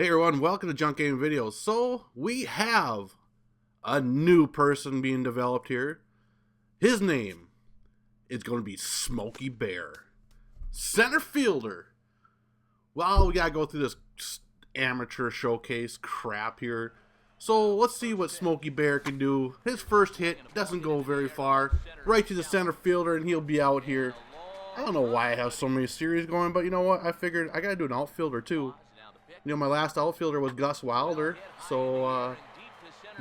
Hey everyone, welcome to Junkgamingvideos. So, we have a new person being developed here. His name is going to be Smoky Baer. Center fielder. Well, we gotta go through this amateur showcase crap here. So, let's see what Smoky Baer can do. His first hit doesn't go very far. Right to the center fielder and he'll be out here. I don't know why I have so many series going, but you know what? I figured I gotta do an outfielder too. You know, my last outfielder was Gus Wilder, so,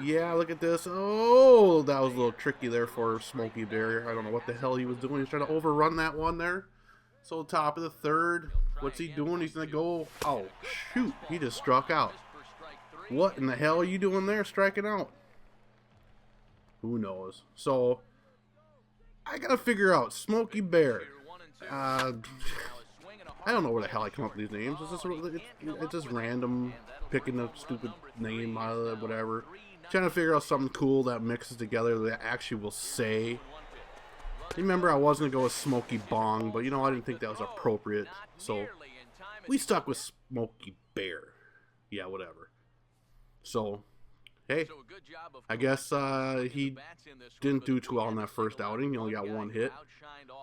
yeah, look at this. Oh, that was a little tricky there for Smoky Baer. I don't know what the hell he was doing. He's trying to overrun that one there. So, top of the third, what's he doing? He's going to go, oh, shoot, he just struck out. What in the hell are you doing there, striking out? Who knows? So, I got to figure out Smoky Baer. I don't know where the hell I come up with these names. It's just random, picking a stupid name out of it, whatever. Trying to figure out something cool that mixes together that actually will say. Remember, I was going to go with Smoky Bong, but you know, I didn't think that was appropriate. So, we stuck with Smoky Baer. Yeah, whatever. So, hey, I guess he didn't do too well in that first outing. He only got one hit.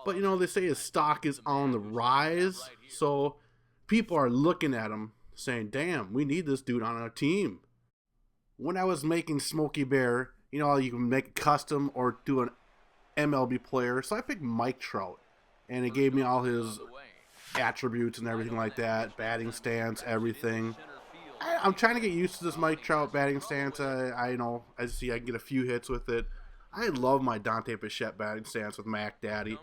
But, you know, they say his stock is on the rise. So, people are looking at him saying, damn, we need this dude on our team. When I was making Smoky Baer, you know, you can make a custom or do an MLB player. So, I picked Mike Trout. And it gave me all his attributes and everything like that. Batting stance, everything. I'm trying to get used to this Mike Trout batting stance. I know, I see I can get a few hits with it. I love my Dante Bichette batting stance with Mac Daddy.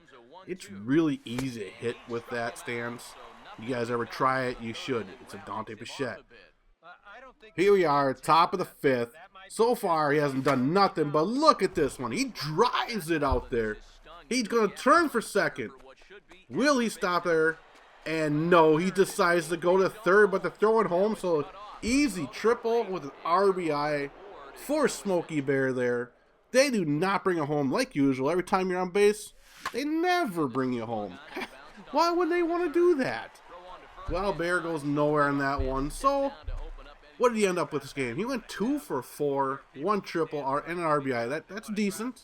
It's really easy to hit with that stance. You guys ever try it? You should. It's a Dante Bichette. Here we are, top of the fifth. So far, he hasn't done nothing, but look at this one. He drives it out there. He's going to turn for second. Will he stop there? And no, he decides to go to third, but to throw it home, so easy triple with an RBI for Smoky Baer there. They do not bring it home like usual. Every time you're on base, they never bring you home. Why would they want to do that? Well, Baer goes nowhere in that one. So, what did he end up with this game? He went 2 for 4, 1 triple, and an RBI. That's decent.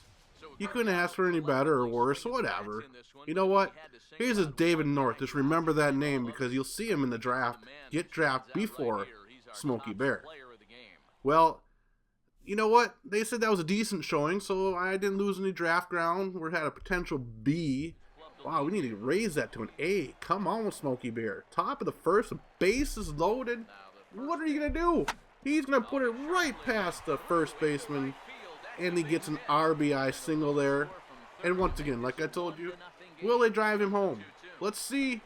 You couldn't ask for any better or worse, whatever. You know what? Here's his David North. Just remember that name because you'll see him in the draft. Get drafted before Smoky Baer. Well, you know what? They said that was a decent showing, so I didn't lose any draft ground. We had a potential B. Wow, we need to raise that to an A. Come on, Smoky Baer. Top of the first, base is loaded. What are you going to do? He's going to put it right past the first baseman. And he gets an RBI single there. And once again, like I told you, will they drive him home? Let's see.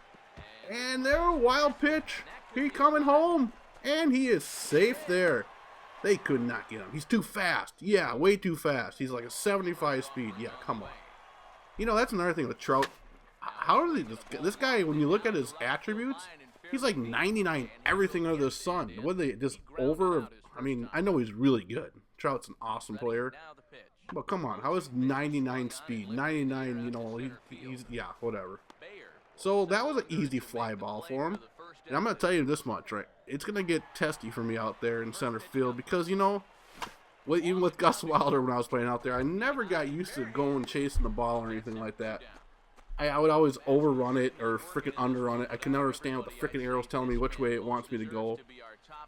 And there, wild pitch. He coming home. And he is safe there. They could not get him. He's too fast. Yeah, way too fast. He's like a 75 speed. Yeah, come on. You know, that's another thing with Trout. How do they, this guy, when you look at his attributes, he's like 99 everything under the sun. What they just over? I mean, I know he's really good. Trout's an awesome player. But come on, how is 99 speed? 99, you know, he's, yeah, whatever. So that was an easy fly ball for him. And I'm going to tell you this much, right? It's going to get testy for me out there in center field because, you know, even with Gus Wilder when I was playing out there, I never got used to going chasing the ball or anything like that. I would always overrun it or freaking underrun it. I can never understand what the freaking arrow's telling me which way it wants me to go.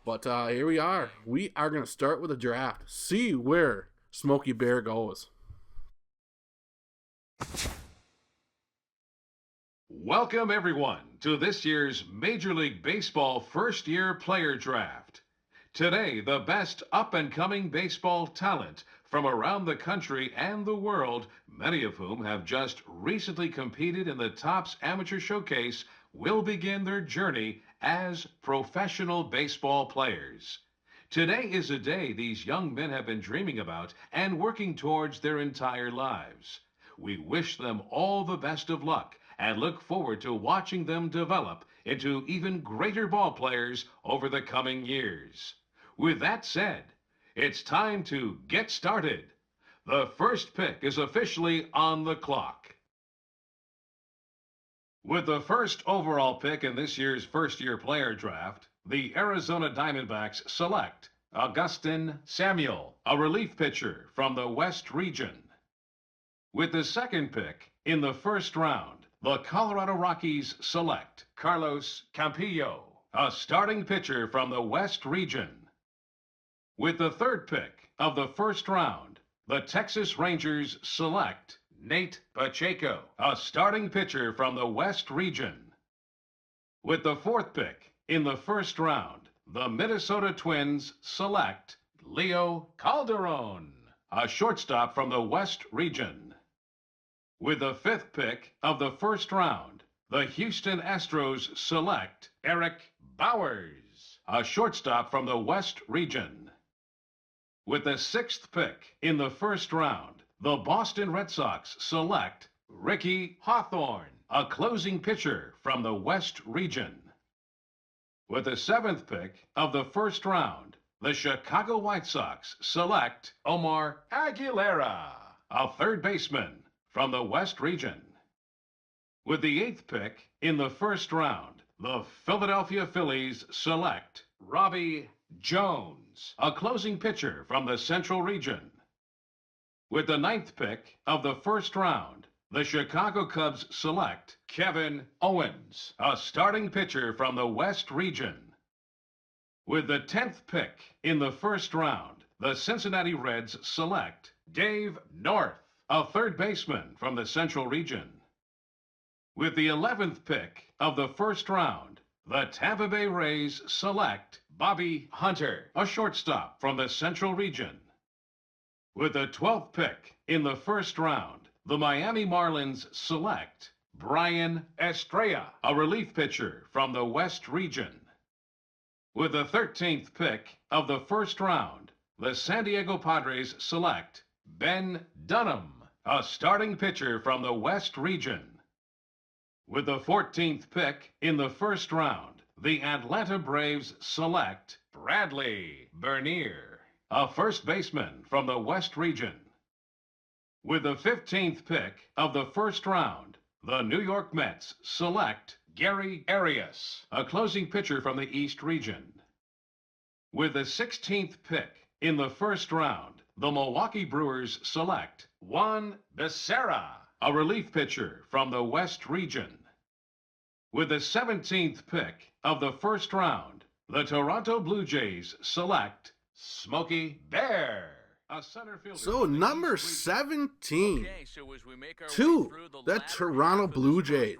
But here we are. We are going to start with a draft. See where Smoky Baer goes. Welcome, everyone, to this year's Major League Baseball first-year player draft. Today, the best up-and-coming baseball talent from around the country and the world, many of whom have just recently competed in the Topps Amateur Showcase, will begin their journey as professional baseball players. Today is a day these young men have been dreaming about and working towards their entire lives. We wish them all the best of luck and look forward to watching them develop into even greater ball players over the coming years. With that said, it's time to get started. The first pick is officially on the clock. With the first overall pick in this year's first-year player draft, the Arizona Diamondbacks select Augustin Samuel, a relief pitcher from the West region. With the second pick in the first round, the Colorado Rockies select Carlos Campillo, a starting pitcher from the West region. With the third pick of the first round, the Texas Rangers select Nate Pacheco, a starting pitcher from the West region. With the fourth pick in the first round, the Minnesota Twins select Leo Calderon, a shortstop from the West region. With the fifth pick of the first round, the Houston Astros select Eric Bowers, a shortstop from the West region. With the sixth pick in the first round, the Boston Red Sox select Ricky Hawthorne, a closing pitcher from the West region. With the seventh pick of the first round, the Chicago White Sox select Omar Aguilera, a third baseman from the West region. With the eighth pick in the first round, the Philadelphia Phillies select Robbie Jones, a closing pitcher from the Central region. With the ninth pick of the first round, the Chicago Cubs select Kevin Owens, a starting pitcher from the West region. With the 10th pick in the first round, the Cincinnati Reds select Dave North, a third baseman from the Central region. With the 11th pick of the first round, the Tampa Bay Rays select Bobby Hunter, a shortstop from the Central region. With the 12th pick in the first round, the Miami Marlins select Brian Estrella, a relief pitcher from the West region. With the 13th pick of the first round, the San Diego Padres select Ben Dunham, a starting pitcher from the West region. With the 14th pick in the first round, the Atlanta Braves select Bradley Bernier, a first baseman from the West region. With the 15th pick of the first round, the New York Mets select Gary Arias, a closing pitcher from the East region. With the 16th pick in the first round, the Milwaukee Brewers select Juan Becerra, a relief pitcher from the West region. With the 17th pick of the first round, the Toronto Blue Jays select Smoky Baer, a center fielder. So number 17 to the Toronto Blue Jays.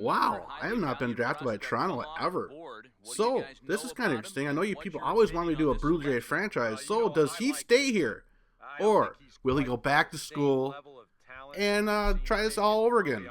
Wow, I have not been drafted by Toronto ever. So this is kind of interesting. I know you people always want me to do a Blue Jays franchise. So does he stay here, or will he go back to school and try this all over again?